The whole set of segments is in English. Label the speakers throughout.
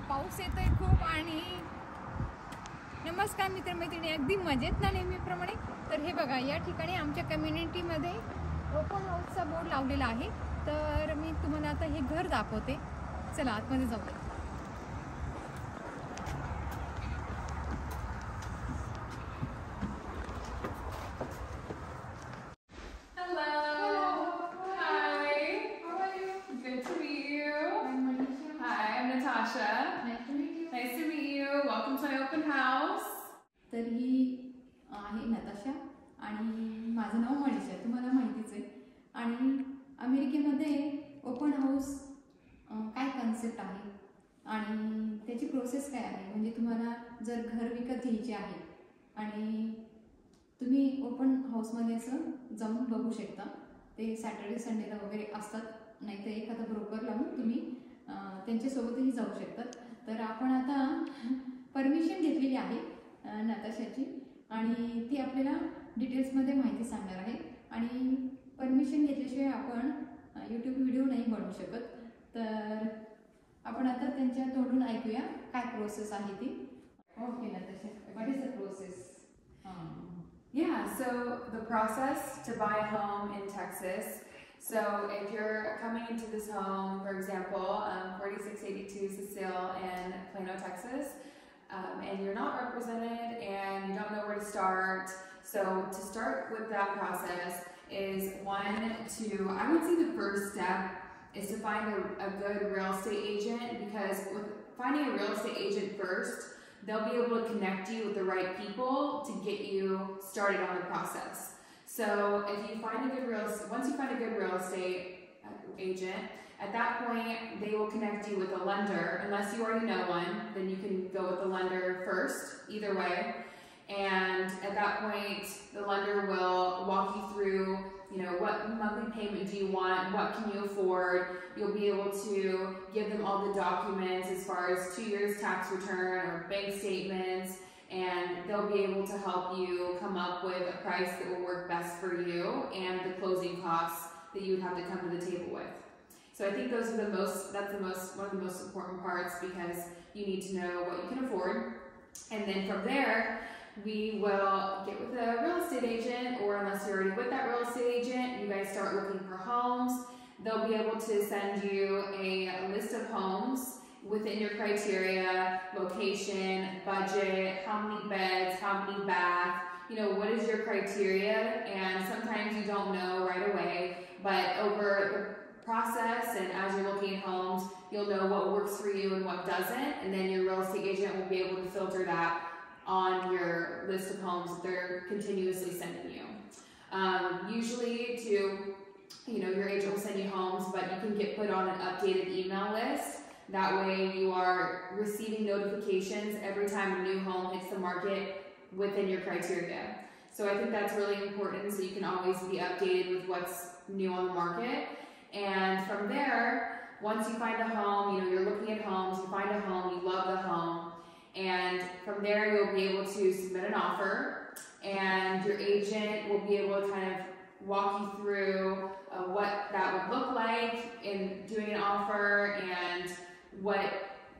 Speaker 1: पाऊस येतोय खूप आणि नमस्कार मित्रमैत्रिणी, अगदी मजेत ना नेहमीप्रमाणे. तर हे बघा, या ठिकाणी आमच्या कम्युनिटीमध्ये ओपन हाऊसचा बोर्ड लावलेला आहे. तर मी तुम्हाला आता हे घर दाखवते. चला आतमध्ये जाऊ. तर ही आहे नताशा आणि माझं नाव मनीषा, तुम्हाला माहितीच आहे. आणि अमेरिकेमध्ये ओपन हाऊस काय कन्सेप्ट आहे आणि त्याची प्रोसेस काय आहे, म्हणजे तुम्हाला जर घर विकत घ्यायचे आहे आणि तुम्ही ओपन हाऊसमध्ये असं जाऊन बघू शकता. ते सॅटर्डे संडेला वगैरे असतात, नाहीतर एखादा ब्रोकर लावून तुम्ही त्यांच्यासोबतही जाऊ शकतात. तर आपण आता परमिशन घेतलेली आहे नताशाची आणि ती आपल्याला डिटेल्समध्ये माहिती सांगणार आहे. आणि परमिशन घेतल्याशिवाय आपण यूट्यूब व्हिडिओ नाही बनवू शकत. तर आपण आता त्यांच्या तोंडून ऐकूया काय प्रोसेस आहे ती. Okay Natasha, what is the process?
Speaker 2: Yeah, so the process to buy a home in Texas. So if you're coming into this home, for example, 4682 Cecile in Plano, Texas, and you're not represented and you don't know where to start. So to start with that process is I would say the first step is to find a good real estate agent, because with finding a real estate agent first, they'll be able to connect you with the right people to get you started on the process. So if you find once you find a good real estate agent, at that point they will connect you with a lender. Unless you already know one, then you can go with the lender first, either way. And at that point, the lender will walk you through, what monthly payment do you want, what can you afford. You'll be able to give them all the documents as far as 2 years tax return or bank statements, and they'll be able to help you come up with a price that will work best for you and the closing costs that you would have to come to the table with. So I think that's one of the most important parts, because you need to know what you can afford. And then from there, we will get with a real estate agent, or unless you're already with that real estate agent, you guys start looking for homes. They'll be able to send you a list of homes within your criteria, location, budget, how many beds, how many baths, what is your criteria. And sometimes you don't know right away, but over the process and as you're looking at homes, you'll know what works for you and what doesn't, and then your real estate agent will be able to filter that on your list of homes that they're continuously sending you. Usually your agent will send you homes, but you can get put on an updated email list. That way you are receiving notifications every time a new home hits the market within your criteria. So I think that's really important, so you can always be updated with what's new on the market. And from there, once you find a home, you're looking at homes, you find a home, you love the home, and from there you'll be able to submit an offer, and your agent will be able to kind of walk you through what that would look like in doing an offer and what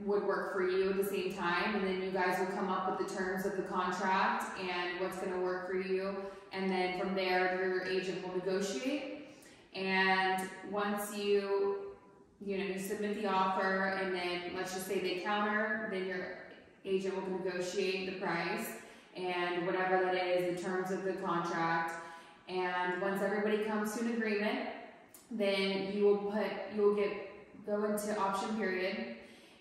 Speaker 2: would work for you at the same time. And then you guys will come up with the terms of the contract and what's going to work for you, and then from there your agent will negotiate. And once you submit the offer, and then let's just say they counter, then your agent will negotiate the price and whatever that is, the terms of the contract. And once everybody comes to an agreement, then you will go into option period.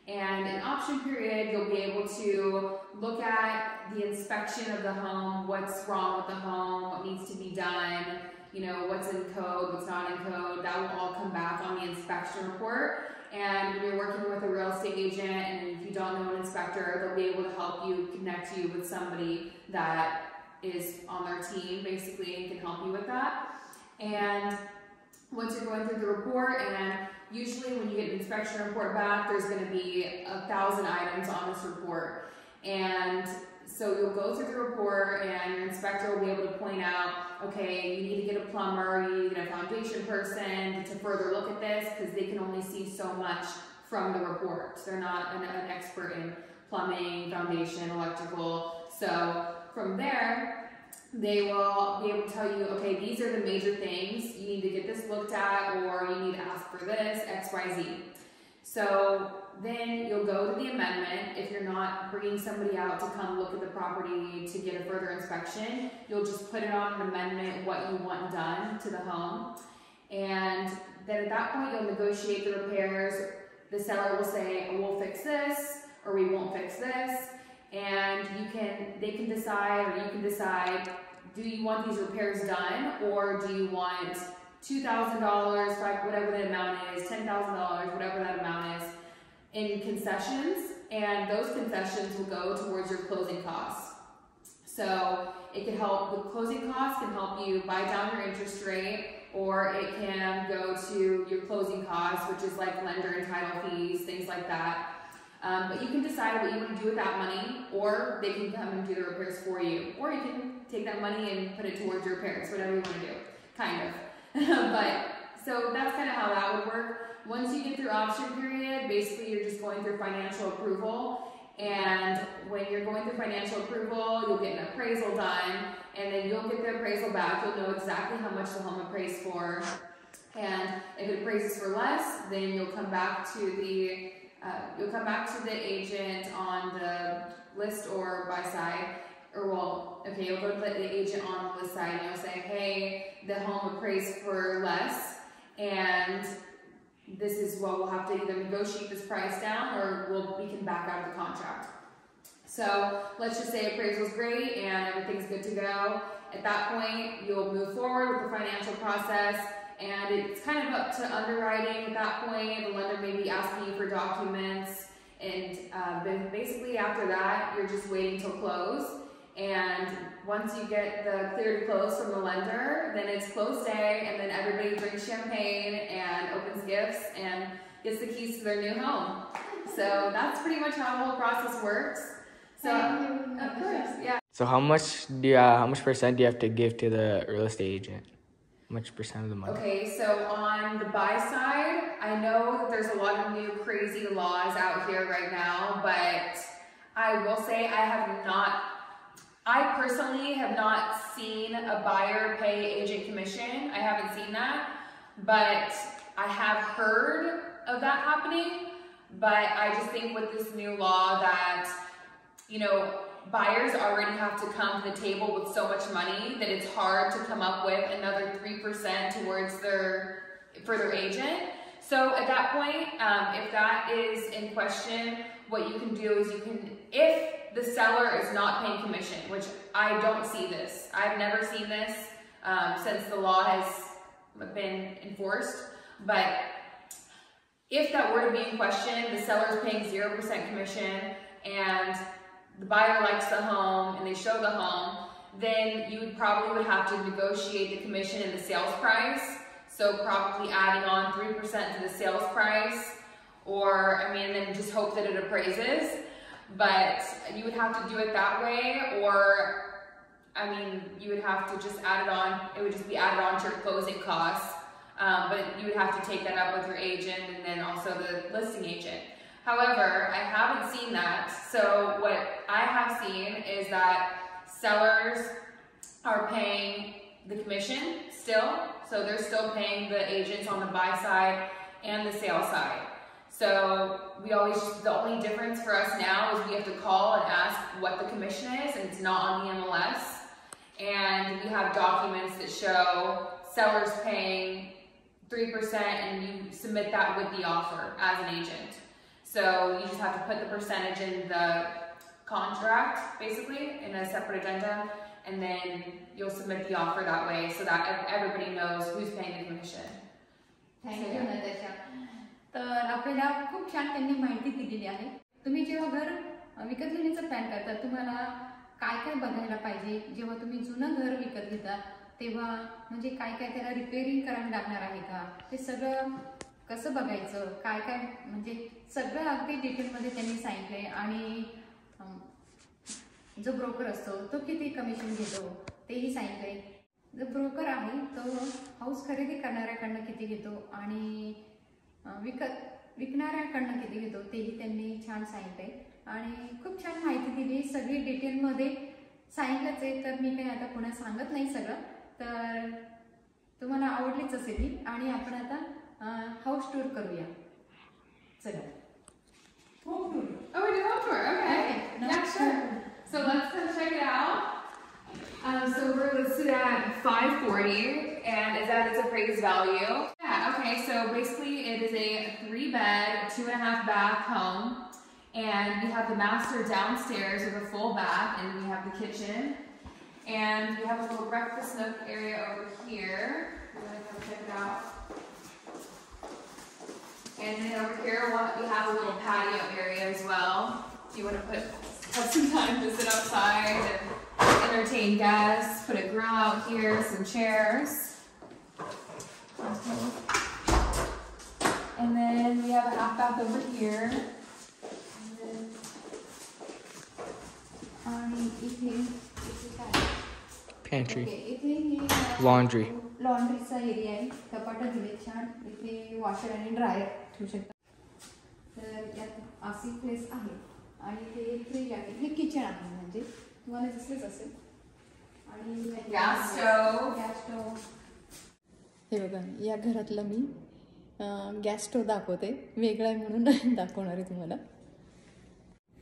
Speaker 2: And in option period, you'll be able to look at the inspection of the home, what's wrong with the home, what needs to be done, what's in code, what's not in code. That will all come back on the inspection report. And when you're working with a real estate agent, and if you don't know an inspector, they'll be able to help you, connect you with somebody that is on their team, basically, and can help you with that. And once you're going through the report, and usually when you get an inspection report back, there's going to be 1,000 items on this report. And so you'll go through the report, and your inspector will be able to point out, okay, you need to get a plumber, you need to get a foundation person to further look at this, because they can only see so much from the report. They're not an expert in plumbing, foundation, electrical. So from there, they will be able to tell you, okay, these are the major things. You need to get this looked at, or you need to ask for this, X, Y, Z. So then you'll go to the amendment. If you're not bringing somebody out to come look at the property to get a further inspection, you'll just put it on an amendment what you want done to the home. And then at that point, you'll negotiate the repairs. The seller will say, oh, we'll fix this, or we won't fix this. And they can decide, or you can decide, do you want these repairs done, or do you want $2,000, whatever the amount is, $10,000, whatever that amount is, in concessions, and those concessions will go towards your closing costs. So it can help, the closing costs can help you buy down your interest rate, or it can go to your closing costs, which is like lender and title fees, things like that. But you can decide what you want to do with that money, or they can come and do the repairs for you. Or you can take that money and put it towards your repairs, whatever you want to do, kind of. But, so that's kind of how that would work. Once you get through option period, basically you're just going through financial approval. And when you're going through financial approval, you'll get an appraisal done, and then you'll get the appraisal back. You'll know exactly how much the home appraised for. And if it appraises for less, then you'll come back to the agent on the list or buy side, or well, okay, you'll go to the agent on the list side and you'll say, hey, the home appraised for less, and this is what we'll have to either negotiate this price down, or we can back out of the contract. So let's just say appraisal's great and everything's good to go. At that point, you'll move forward with the financial process. And it's kind of up to underwriting at that point. The lender may be asking you for documents. And then basically after that, you're just waiting till close. And once you get the clear to close from the lender, then it's close day, and then everybody drinks champagne and opens gifts and gets the keys to their new home. So that's pretty much how the whole process works. So of course, yeah.
Speaker 3: So how much percent do you have to give to the real estate agent? How much percent of the money?
Speaker 2: Okay, so on the buy side, I know that there's a lot of new crazy laws out here right now, but I will say I personally have not seen a buyer pay agent commission. I haven't seen that, but I have heard of that happening. But I just think with this new law that, you know, buyers already have to come to the table with so much money that it's hard to come up with another 3% towards for their agent. So at that point, if that is in question, what you can do is if the seller is not paying commission, which I don't see this, I've never seen this since the law has been enforced, but if that were to be in question, the seller is paying 0% commission, and the buyer likes the home and they show the home, then you would have to negotiate the commission in the sales price. So probably adding on 3% to the sales price, or then just hope that it appraises. But you would have to do it that way, or you would have to just add it on. It would just be added on to your closing costs. But you would have to take that up with your agent and then also the listing agent. However, I haven't seen that. So what I have seen is that sellers are paying the commission still. So they're still paying the agents on the buy side and the sale side. So the only difference for us now is we have to call and ask what the commission is, and it's not on the MLS. And we have documents that show sellers paying 3%, and you submit that with the offer as an agent. So you just have to put the percentage in the contract, basically, in a separate addendum, and then you'll submit the offer that way so that everybody knows who's paying the commission.
Speaker 1: Thank you, Natasha. तर आपल्याला खूप छान त्यांनी माहिती दिलेली आहे. तुम्ही जेव्हा घर विकत घेण्याचा प्लॅन करता, तुम्हाला काय काय बघायला पाहिजे, जेव्हा तुम्ही जुनं घर विकत घेता तेव्हा म्हणजे काय काय त्याला रिपेअरिंग करायला लागणार आहे का, ते सगळं कसं बघायचं, काय काय म्हणजे सगळं अगदी डिटेलमध्ये त्यांनी सांगितलंय. आणि जो ब्रोकर असतो तो किती कमिशन घेतो तेही सांगितलंय. जो ब्रोकर आहे तो हाऊस खरेदी करणाऱ्याकडनं किती घेतो आणि विकणाऱ्याकडनं किती घेतो तेही त्यांनी छान सांगितलंय आणि खूप छान माहिती दिली, सगळी डिटेलमध्ये सांगितलंच आहे. तर मी काही आता पुन्हा सांगत नाही सगळं, तर तुम्हाला आवडलीच असेल ही. आणि आपण आता हाऊस टूर करूया. चला. Home tour.
Speaker 2: Oh, we do home tour. Okay. Yeah, sure. So let's come check it out. So we're listed at 540, and is at its appraised value. Yeah. Okay. So basically, it is a 3-bed, 2.5 bath home, and we have the master downstairs with a full bath, and we have the kitchen, and we have a little breakfast nook area over here. We're gonna come check it out. And then over here, we have a little patio area as well. If you want to have some time to sit outside and entertain guests, put a grill out here, some chairs. And then we have a half bath over here.
Speaker 3: Pantry.
Speaker 1: इथे
Speaker 3: Laundry.
Speaker 1: लॉन्ड्रीचा area आहे. कपाटं दिले छान. इथे washer आणि dryer ठेवू शकता. तर यात अशी प्लेस आहे आणि ते फ्रीज आहे. हे किचन आहे, म्हणजे तुम्हाला दिसलेच असेल. आणि
Speaker 2: गॅस स्टोव.
Speaker 1: हे बघा, या घरातलं मी गॅस स्टोव दाखवते. वेगळा आहे म्हणून दाखवणार आहे तुम्हाला.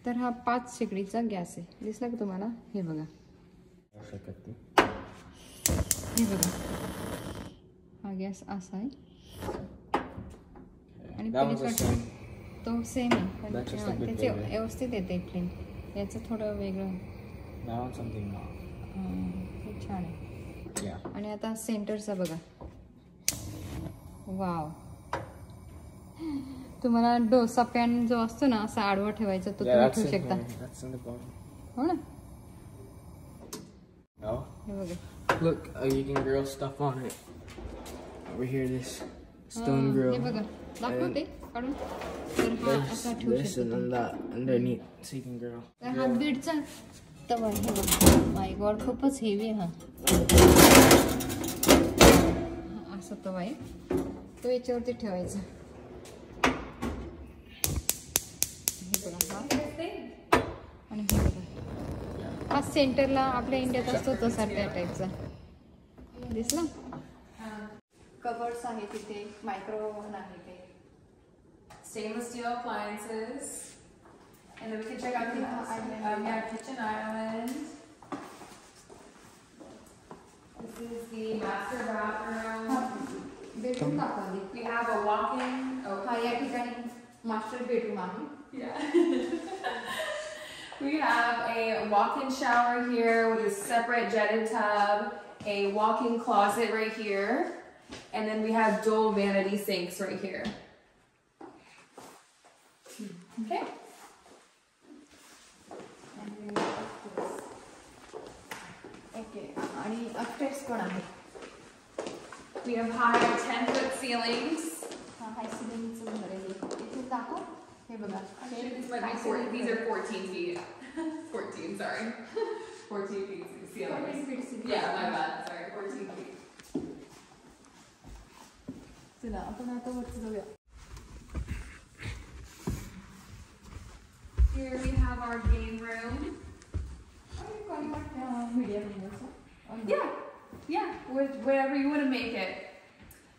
Speaker 1: तर हा 5 शेगडीचा गॅस आहे. दिसला का तुम्हाला? हे बघा, हे बघा, हा गॅस असा आहे आणि तो सेम आहे, पण त्याचे व्यवस्थित येते फ्लेम. याचं थोडं वेगळं, हे छान आहे. आणि आता सेंटरचा बघा. वाव, तुम्हाला डोसा पॅन जो असतो ना असा आडवा ठेवायचा, तो तुम्ही ठेवू शकता. हो ना? हे बघा.
Speaker 3: Look, you can grill stuff on it. Over here, this stone grill.
Speaker 1: हे बघा, दाखवते काढून. तर हा असा ठेवू
Speaker 3: This and then that underneath, so you can grill.
Speaker 1: तर हा बीडचा तवा आहे. हे बघा, माय गॉड, खूपच हेवी आहे हा. असा तवा आहे, तो याच्यावरती ठेवायचा. हे बघा, हा आणि हे बघा, हा सेंटरला आपल्या इंडियात असतो तसा त्या टाईपचा. दिसला? कबर्ड्स आहे तिथे, मायक्रोवेव्ह आहे ते.
Speaker 2: Stainless steel appliances. And then we can check out the kitchen island. This is the master bathroom.
Speaker 1: Bedroom दाखवली.
Speaker 2: We have a walk-in.
Speaker 1: हा या ठिकाणी मास्टर बेडरूम आहे.
Speaker 2: Yeah. We have a walk-in shower here with a separate jetted tub, a walk-in closet right here, and then we have dual vanity sinks right here. Okay.
Speaker 1: Okay, आणि अपस्टेअर्स पण आहे.
Speaker 2: We have high 10-foot ceilings.
Speaker 1: हा हाय सिलिंगचं घर आहे. इथून दाखव. हे बघा,
Speaker 2: These are 14 feet. 14, sorry. 14 feet ceilings. Yeah, my bad. Sorry, 14 feet.
Speaker 1: चला, आपण आता वरती जाऊया.
Speaker 2: Here we have our game room. Yeah, whatever you want to make it.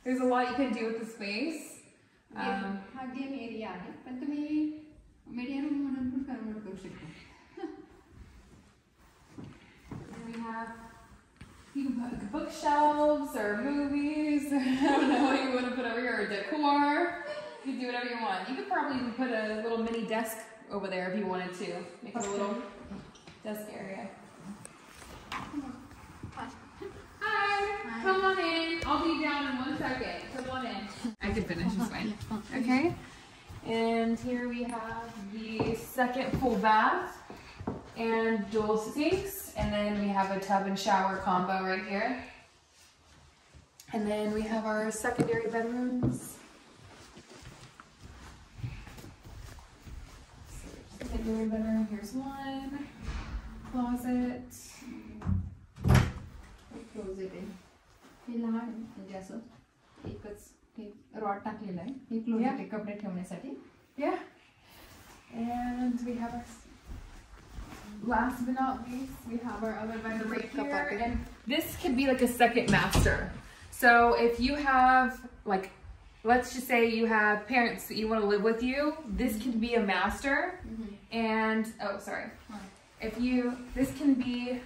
Speaker 2: There's a lot you can do with the space.
Speaker 1: हा game area आहे, पण तुम्ही media room म्हणून पण कन्वर्ट करू शकता.
Speaker 2: And we have bookshelves or movies. I don't know what you want to put over here, or decor. You can do whatever you want. You could probably even put a little mini desk over there if you wanted to. Make it a little desk area. Hi. Come on in. I'll be down in 1 second. Come on in. I can finish, it's fine. Okay. And here we have the second full bath and dual sinks. And then we have a tub and shower combo right here. And then we have our secondary bedrooms. Secondary bedroom, here's one. Closet.
Speaker 1: Closet आहे. हे लहान म्हणजे असं एकच हे rod टाकलेला आहे. हे closet आहे कपडे ठेवण्यासाठी.
Speaker 2: Yeah. And we have our, last but not least, we have our other vendor right here. And this could be like a second master. So if you have, like, let's just say you have parents that you want to live with you, this can be a master. And, oh, sorry. This can be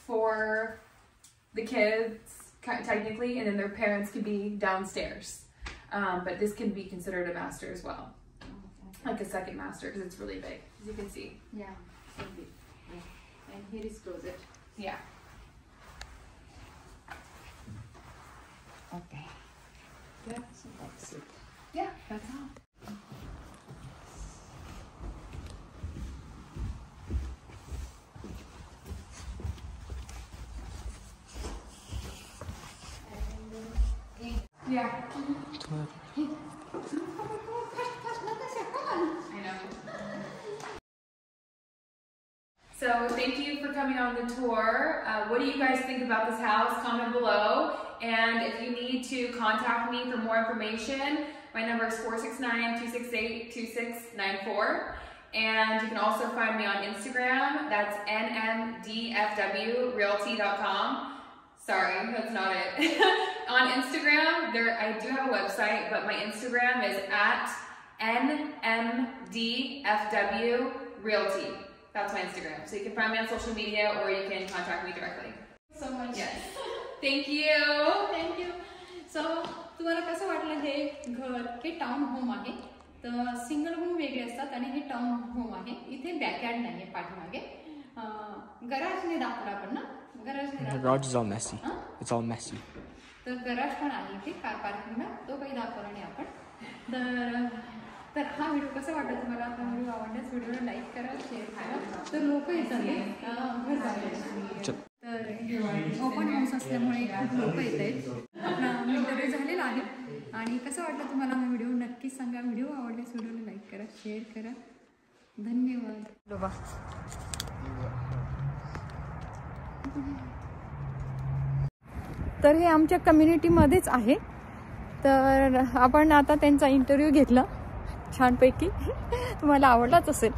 Speaker 2: for the kids, technically, and then their parents could be downstairs. But this can be considered a master as well. Like a second master, because it's really big, as you can see.
Speaker 1: Yeah, so big. And here is closet.
Speaker 2: Yeah.
Speaker 1: Okay. Yeah, so that's it.
Speaker 2: Yeah, that's all. Yeah. I know. So thank you for coming on the tour. What do you guys think about this house? Comment below. And if you need to contact me for more information, my number is 469-268-2694. And you can also find me on Instagram. That's nmdfwrealty.com. Sorry, that's not it. On Instagram, I do have a website, but my Instagram is at nmdfwrealty. That's my Instagram. So you can find me on social media or you can contact me directly.
Speaker 1: So much.
Speaker 2: Yes. Thank you.
Speaker 1: Thank you. So तुम्हाला कसं वाटलं हे घर? हे town home आहे. तर single home वेगळे असतात आणि हे town home आहे. इथे बॅकयार्ड नाहीये पाठीमागे. गराजने दाखवला आपण ना. गराजने
Speaker 3: The garage is all messy. It's all messy.
Speaker 1: तर गराज पण आहे इथे कार पार्किंगला. तो काही दाखवला नाही आपण. तर हा व्हिडिओ कसा वाटला तुम्हाला? हा व्हिडिओ आवडल्यास व्हिडिओला लाईक करा, शेअर करा. तर लोक येतात घर बांधायला. तर ओपन हाऊस असल्यामुळे खूप लोक येत आहेत. आपला इंटरव्ह्यू झालेला आहे. आणि कसं वाटलं तुम्हाला हा व्हिडिओ? नक्कीच सांगा. व्हिडिओ आवडल्यास व्हिडिओला लाईक करा, शेअर करा. धन्यवाद. तर हे आमच्या कम्युनिटीमध्येच आहे. तर आपण आता त्यांचा इंटरव्ह्यू घेतला छानपैकी. तुम्हाला आवडलाच असेल.